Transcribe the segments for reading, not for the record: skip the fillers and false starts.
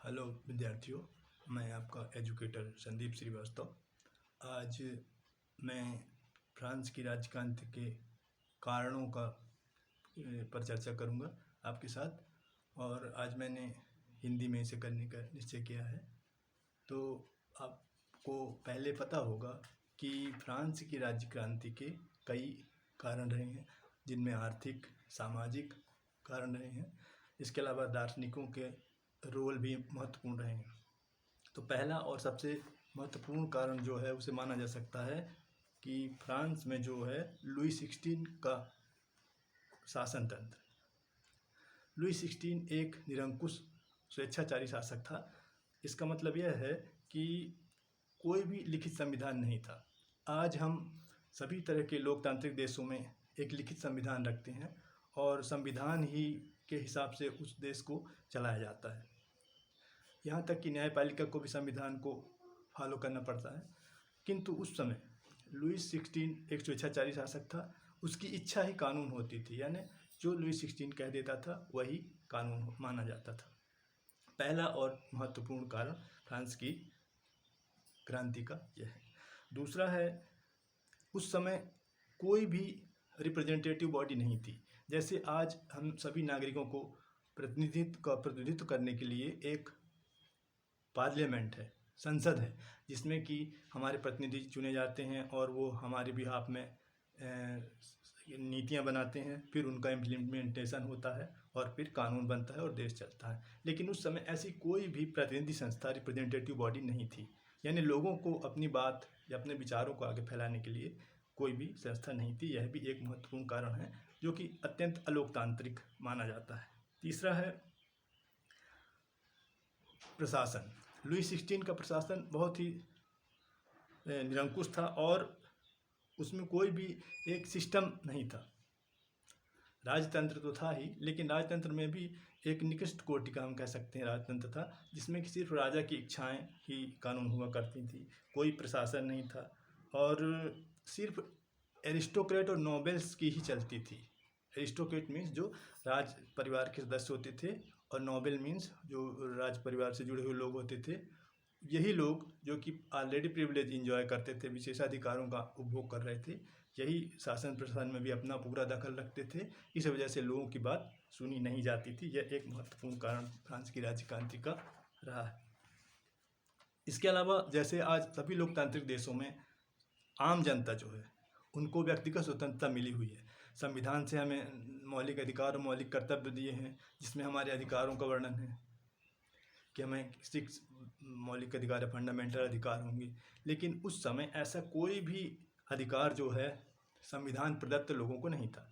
Hello विद्यार्थियों, मैं आपका एजुकेटर संदीप श्रीवास्तव। आज मैं फ्रांस की राजक्रांति के कारणों पर चर्चा करूंगा आपके साथ। और आज मैंने हिंदी में इसे करने का निश्चय किया है। तो आपको पहले पता होगा कि फ्रांस की राजक्रांति के कई कारण रहे हैं, जिनमें आर्थिक, सामाजिक कारण रहे हैं। इसके अलावा दार्शनिकों के रोल भी महत्वपूर्ण रहे हैं। तो पहला और सबसे महत्वपूर्ण कारण जो है उसे माना जा सकता है कि फ्रांस में जो है लुई 16 का शासन तंत्र। लुई 16 एक निरंकुश स्वेच्छाचारी शासक था। इसका मतलब यह है कि कोई भी लिखित संविधान नहीं था। आज हम सभी तरह के लोकतांत्रिक देशों में एक लिखित संविधान रखते हैं और संविधान ही के हिसाब से उस देश को चलाया जाता है। यहाँ तक कि न्यायपालिका को भी संविधान को फॉलो करना पड़ता है। किंतु उस समय लुई 16 एक स्वेच्छाचारी शासक था। उसकी इच्छा ही कानून होती थी, यानी जो लुई 16 कह देता था वही कानून माना जाता था। पहला और महत्वपूर्ण कारण फ्रांस की क्रांति का यह है। दूसरा है, उस समय कोई भी रिप्रेजेंटेटिव बॉडी नहीं थी। जैसे आज हम सभी नागरिकों को प्रतिनिधित्व करने के लिए एक पार्लियामेंट है, संसद है, जिसमें कि हमारे प्रतिनिधि चुने जाते हैं और वो हमारे बिहाफ में नीतियां बनाते हैं। फिर उनका इम्प्लीमेंटेशन होता है और फिर कानून बनता है और देश चलता है। लेकिन उस समय ऐसी कोई भी प्रतिनिधि संस्था, रिप्रेजेंटेटिव बॉडी नहीं थी। यानी लोगों को अपनी बात या अपने विचारों को आगे फैलाने के लिए कोई भी संस्था नहीं थी। यह भी एक महत्वपूर्ण कारण है जो कि अत्यंत अलोकतांत्रिक माना जाता है। तीसरा है प्रशासन। लुई 16 का प्रशासन बहुत ही निरंकुश था और उसमें कोई भी एक सिस्टम नहीं था। राजतंत्र तो था ही, लेकिन राजतंत्र में भी एक निकृष्ट कोटि का हम कह सकते हैं राजतंत्र था, जिसमें कि सिर्फ राजा की इच्छाएं ही कानून हुआ करती थी। कोई प्रशासन नहीं था और सिर्फ एरिस्टोक्रेट और नोबेल्स की ही चलती थी। एरिस्टोक्रेट मीन्स जो राज परिवार के सदस्य होते थे और नोबेल मीन्स जो राज परिवार से जुड़े हुए लोग होते थे। यही लोग जो कि ऑलरेडी प्रिविलेज इंजॉय करते थे, विशेषाधिकारों का उपभोग कर रहे थे, यही शासन प्रशासन में भी अपना पूरा दखल रखते थे। इस वजह से लोगों की बात सुनी नहीं जाती थी। यह एक महत्वपूर्ण कारण फ्रांस की राजक्रांति का रहा है। इसके अलावा जैसे आज सभी लोकतांत्रिक देशों में आम जनता जो है उनको व्यक्तिगत स्वतंत्रता मिली हुई है। संविधान से हमें मौलिक अधिकार और मौलिक कर्तव्य दिए हैं, जिसमें हमारे अधिकारों का वर्णन है कि हमें 6 मौलिक अधिकार, फंडामेंटल अधिकार होंगे। लेकिन उस समय ऐसा कोई भी अधिकार जो है संविधान प्रदत्त लोगों को नहीं था,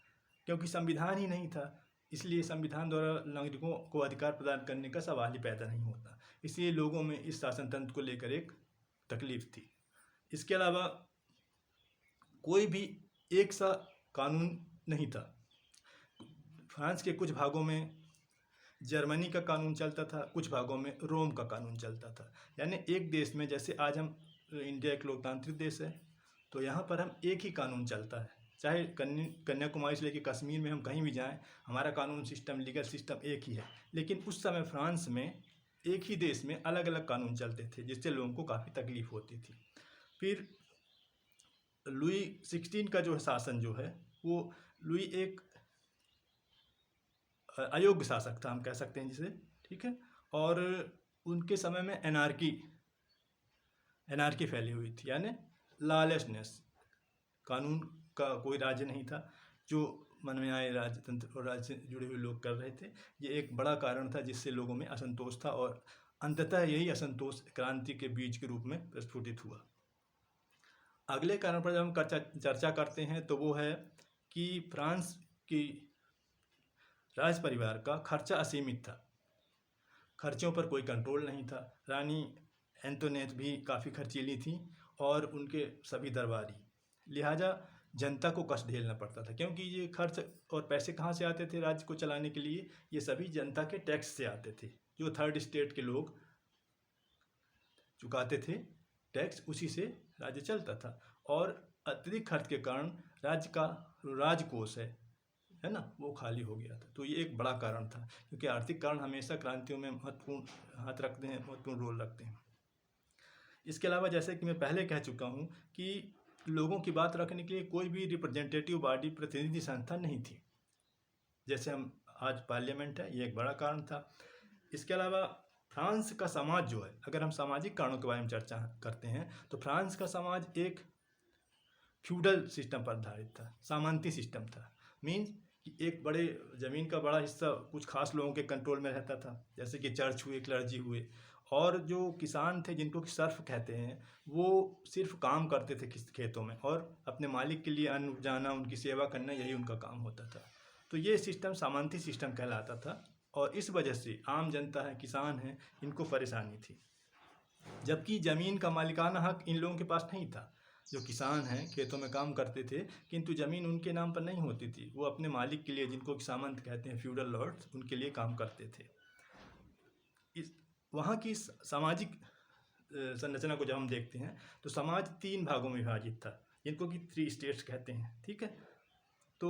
क्योंकि संविधान ही नहीं था। इसलिए संविधान द्वारा नागरिकों को अधिकार प्रदान करने का सवाल ही पैदा नहीं होता। इसलिए लोगों में इस शासन तंत्र को लेकर एक तकलीफ थी। इसके अलावा कोई भी एक सा कानून नहीं था। फ्रांस के कुछ भागों में जर्मनी का कानून चलता था, कुछ भागों में रोम का कानून चलता था। यानी एक देश में, जैसे आज हम इंडिया एक लोकतांत्रिक देश है, तो यहाँ पर हम एक ही कानून चलता है। चाहे कन्याकुमारी से लेकर कश्मीर में हम कहीं भी जाएं, हमारा कानून सिस्टम, लीगल सिस्टम एक ही है। लेकिन उस समय फ्रांस में एक ही देश में अलग अलग कानून चलते थे, जिससे लोगों को काफ़ी तकलीफ होती थी। फिर लुई 16 का जो शासन जो है वो लुई एक अयोग्य शासक था, हम कह सकते हैं जिसे, ठीक है। और उनके समय में एनार्की फैली हुई थी, यानी लॉलेसनेस। कानून का कोई राज्य नहीं था। जो मन में आए राजतंत्र और राज्य से जुड़े हुए लोग कर रहे थे। ये एक बड़ा कारण था जिससे लोगों में असंतोष था और अंततः यही असंतोष क्रांति के बीज के रूप में प्रस्फुटित हुआ। अगले कारण पर जब हम चर्चा करते हैं तो वो है कि फ्रांस की राज परिवार का खर्चा असीमित था। खर्चों पर कोई कंट्रोल नहीं था। रानी एंटोनेट भी काफ़ी खर्चीली थी और उनके सभी दरबारी, लिहाजा जनता को कष्ट झेलना पड़ता था। क्योंकि ये खर्च और पैसे कहाँ से आते थे राज्य को चलाने के लिए? ये सभी जनता के टैक्स से आते थे, जो थर्ड स्टेट के लोग चुकाते थे टैक्स, उसी से राज्य चलता था। और अत्यधिक खर्च के कारण राज्य का राजकोष है है ना, वो खाली हो गया था। तो ये एक बड़ा कारण था, क्योंकि आर्थिक कारण हमेशा क्रांतियों में महत्वपूर्ण हाथ रखते हैं, महत्वपूर्ण रोल रखते हैं। इसके अलावा जैसे कि मैं पहले कह चुका हूँ कि लोगों की बात रखने के लिए कोई भी रिप्रेजेंटेटिव बॉडी, प्रतिनिधि संस्था नहीं थी। जैसे हम आज पार्लियामेंट है, ये एक बड़ा कारण था। इसके अलावा फ्रांस का समाज जो है, अगर हम सामाजिक कारणों के बारे में चर्चा करते हैं तो फ्रांस का समाज एक फ्यूडल सिस्टम पर आधारित था, सामंती सिस्टम था। मीन्स कि एक बड़े ज़मीन का बड़ा हिस्सा कुछ खास लोगों के कंट्रोल में रहता था, जैसे कि चर्च हुए, क्लर्जी हुए, और जो किसान थे जिनको कि सर्फ कहते हैं, वो सिर्फ काम करते थे खेतों में, और अपने मालिक के लिए अन्न उपजाना, उनकी सेवा करना, यही उनका काम होता था। तो ये सिस्टम सामंती सिस्टम कहलाता था, और इस वजह से आम जनता है, किसान हैं, इनको परेशानी थी। जबकि ज़मीन का मालिकाना हक इन लोगों के पास नहीं था। जो किसान हैं खेतों में काम करते थे, किंतु ज़मीन उनके नाम पर नहीं होती थी। वो अपने मालिक के लिए, जिनको कि सामंत कहते हैं, फ्यूडल लॉर्ड्स, उनके लिए काम करते थे। इस वहाँ की सामाजिक संरचना को जब हम देखते हैं तो समाज 3 भागों में विभाजित था, जिनको कि 3 स्टेट्स कहते हैं, ठीक है। तो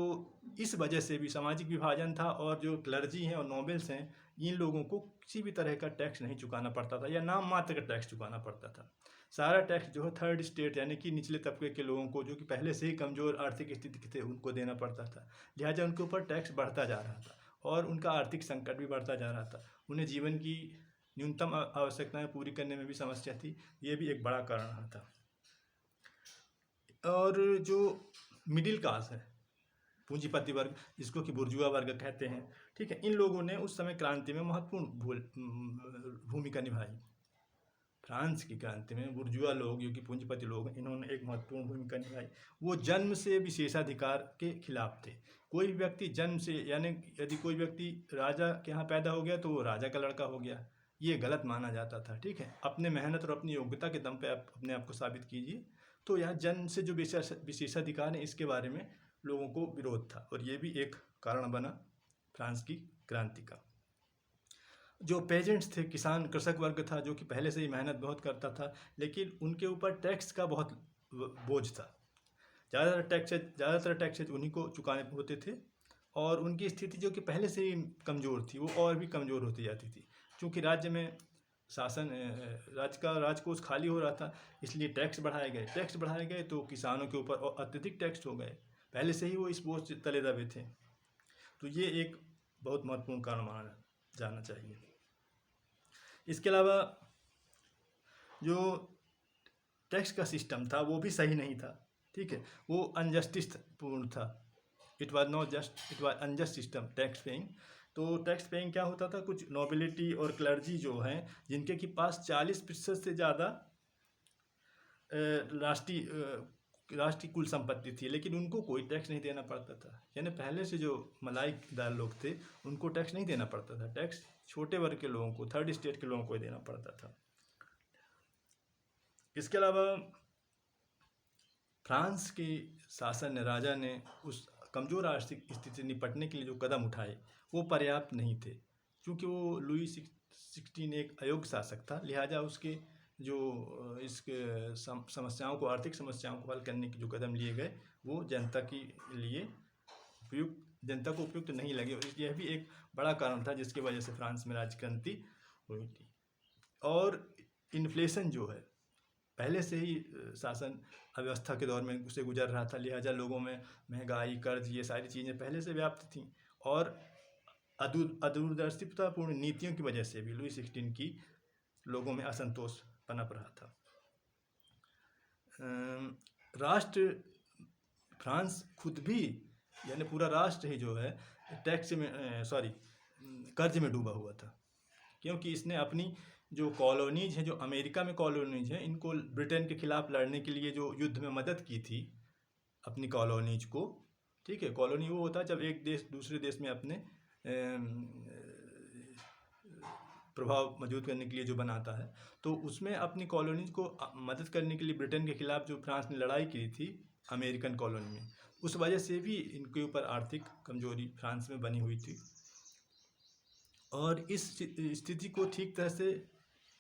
इस वजह से भी सामाजिक विभाजन था, और जो क्लर्जी हैं और नोबल्स हैं, इन लोगों को किसी भी तरह का टैक्स नहीं चुकाना पड़ता था, या नाम मात्र का टैक्स चुकाना पड़ता था। सारा टैक्स जो है थर्ड स्टेट यानी कि निचले तबके के लोगों को, जो कि पहले से ही कमज़ोर आर्थिक स्थिति के थे, उनको देना पड़ता था। लिहाजा उनके ऊपर टैक्स बढ़ता जा रहा था, और उनका आर्थिक संकट भी बढ़ता जा रहा था। उन्हें जीवन की न्यूनतम आवश्यकताएं पूरी करने में भी समस्या थी। ये भी एक बड़ा कारण रहा था। और जो मिडिल क्लास है, पूंजीपति वर्ग, जिसको कि बुर्जुआ वर्ग कहते हैं, ठीक है, इन लोगों ने उस समय क्रांति में महत्वपूर्ण भूमिका निभाई। फ्रांस की क्रांति में बुर्जुआ लोग, जो कि पूंजीपति लोग हैं, इन्होंने एक महत्वपूर्ण भूमिका निभाई। वो जन्म से विशेषाधिकार के खिलाफ थे। कोई भी व्यक्ति जन्म से, यानी यदि कोई व्यक्ति राजा के यहाँ पैदा हो गया तो वो राजा का लड़का हो गया, ये गलत माना जाता था, ठीक है। अपने मेहनत और अपनी योग्यता के दम पे आप अपने आप को साबित कीजिए। तो यहाँ जन्म से जो विशेषाधिकार है, इसके बारे में लोगों को विरोध था, और ये भी एक कारण बना फ्रांस की क्रांति का। जो पेजेंट्स थे, किसान कृषक वर्ग था, जो कि पहले से ही मेहनत बहुत करता था, लेकिन उनके ऊपर टैक्स का बहुत बोझ था। ज़्यादातर टैक्सेज उन्हीं को चुकाने होते थे, और उनकी स्थिति जो कि पहले से ही कमज़ोर थी, वो और भी कमज़ोर होती जाती थी। क्योंकि राज्य में राजकोष खाली हो रहा था, इसलिए टैक्स बढ़ाए गए तो किसानों के ऊपर और अत्यधिक टैक्स हो गए। पहले से ही वो इस बोझ तले दबे थे। तो ये एक बहुत महत्वपूर्ण कारण माना जाना चाहिए। इसके अलावा जो टैक्स का सिस्टम था वो भी सही नहीं था, ठीक है। वो अनजस्टिस पूर्ण था। It was not just, it was unjust system, tax paying. तो टैक्स पेइंग क्या होता था, कुछ नोबिलिटी और क्लर्जी जो हैं, जिनके कि पास 40% से ज़्यादा राष्ट्रीय कुल संपत्ति थी, लेकिन उनको कोई टैक्स नहीं देना पड़ता था। यानी पहले से जो मलाईदार लोग थे, उनको टैक्स नहीं देना पड़ता था। टैक्स छोटे वर्ग के लोगों को, थर्ड स्टेट के लोगों को देना पड़ता था। इसके अलावा फ्रांस के शासन ने, राजा ने उस कमज़ोर आर्थिक स्थिति से निपटने के लिए जो कदम उठाए, वो पर्याप्त नहीं थे। क्योंकि वो लुई 16 एक अयोग्य शासक था, लिहाजा उसके जो इसके समस्याओं को, आर्थिक समस्याओं को हल करने के जो कदम लिए गए, वो जनता के लिए जनता को उपयुक्त नहीं लगे। और यह भी एक बड़ा कारण था जिसकी वजह से फ्रांस में राज्य क्रांति हुई थी। और इन्फ्लेशन जो है, पहले से ही शासन अव्यवस्था के दौर में उसे गुजर रहा था, लिहाजा लोगों में महंगाई, कर्ज, ये सारी चीज़ें पहले से व्याप्त थीं। और अदूरदर्शितापूर्ण नीतियों की वजह से भी लुई 16 की लोगों में असंतोष पनप रहा था। फ्रांस खुद भी, यानी पूरा राष्ट्र ही जो है कर्ज में डूबा हुआ था, क्योंकि इसने अपनी जो कॉलोनीज हैं, जो अमेरिका में कॉलोनीज हैं, इनको ब्रिटेन के खिलाफ लड़ने के लिए जो युद्ध में मदद की थी अपनी कॉलोनीज को, ठीक है। कॉलोनी वो होता है जब एक देश दूसरे देश में अपने प्रभाव मजबूत करने के लिए जो बनाता है, तो उसमें अपनी कॉलोनीज को मदद करने के लिए ब्रिटेन के खिलाफ जो फ्रांस ने लड़ाई की थी अमेरिकन कॉलोनी में, उस वजह से भी इनके ऊपर आर्थिक कमजोरी फ्रांस में बनी हुई थी। और इस स्थिति को ठीक तरह से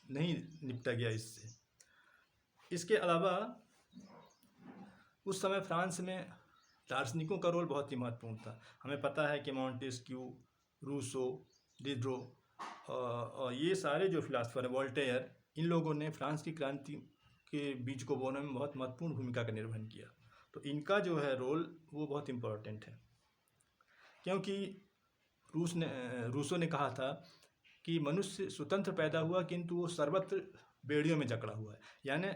नहीं निपटा गया इससे। इसके अलावा उस समय फ्रांस में दार्शनिकों का रोल बहुत ही महत्वपूर्ण था। हमें पता है कि मॉन्टेस्क्यू, रूसो, डिड्रो और ये सारे जो फिलासफर हैं, वोल्टेयर, इन लोगों ने फ्रांस की क्रांति के बीज को बोने में बहुत महत्वपूर्ण भूमिका का निर्वहन किया। तो इनका जो है रोल वो बहुत इम्पोर्टेंट है, क्योंकि रूसो ने कहा था कि मनुष्य स्वतंत्र पैदा हुआ किंतु वो सर्वत्र बेड़ियों में जकड़ा हुआ है। यानी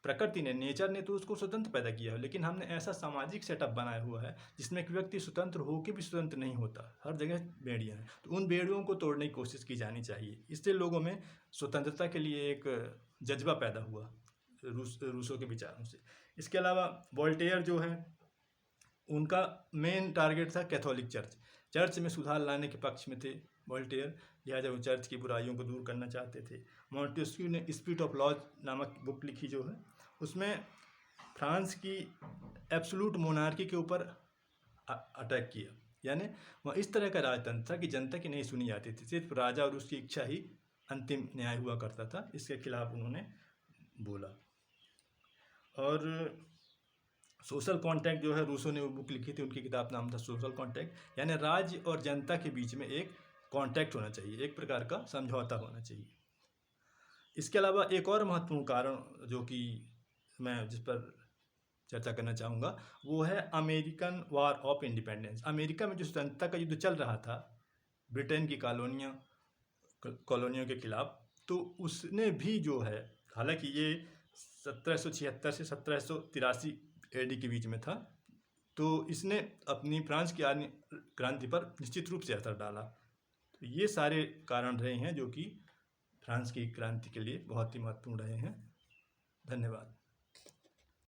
प्रकृति ने, नेचर ने तो उसको स्वतंत्र पैदा किया है, लेकिन हमने ऐसा सामाजिक सेटअप बनाया हुआ है जिसमें एक व्यक्ति स्वतंत्र होकर भी स्वतंत्र नहीं होता, हर जगह बेड़ियाँ हैं। तो उन बेड़ियों को तोड़ने की कोशिश की जानी चाहिए। इससे लोगों में स्वतंत्रता के लिए एक जज्बा पैदा हुआ रूसो के विचारों से। इसके अलावा वोल्टेयर जो है, उनका मेन टारगेट था कैथोलिक चर्च में सुधार लाने के पक्ष में थे वोल्टेयर, लिहाजा वो चर्च की बुराइयों को दूर करना चाहते थे। मॉन्टेस्क्यू ने स्पिरिट ऑफ लॉज नामक बुक लिखी जो है, उसमें फ्रांस की एब्सोल्यूट मोनार्की के ऊपर अटैक किया। यानी वह इस तरह का राजतंत्र था कि जनता की नहीं सुनी जाती थी, सिर्फ राजा और उसकी इच्छा ही अंतिम न्याय हुआ करता था। इसके खिलाफ उन्होंने बोला। और सोशल कॉन्ट्रैक्ट जो है, रूसो ने वो बुक लिखी थी, उनकी किताब नाम था सोशल कॉन्ट्रैक्ट। यानी राज्य और जनता के बीच में एक कॉन्ट्रैक्ट होना चाहिए, एक प्रकार का समझौता होना चाहिए। इसके अलावा एक और महत्वपूर्ण कारण जो कि मैं जिस पर चर्चा करना चाहूँगा वो है American war of independence. America में जो स्वतंत्रता का युद्ध चल रहा था ब्रिटेन की कॉलोनियों के खिलाफ, तो उसने भी जो है, हालांकि ये 1776 से 1783 AD के बीच में था, तो इसने अपनी फ्रांस की क्रांति पर निश्चित रूप से असर डाला। तो ये सारे कारण रहे हैं जो कि फ्रांस की क्रांति के लिए बहुत ही महत्वपूर्ण रहे हैं। धन्यवाद।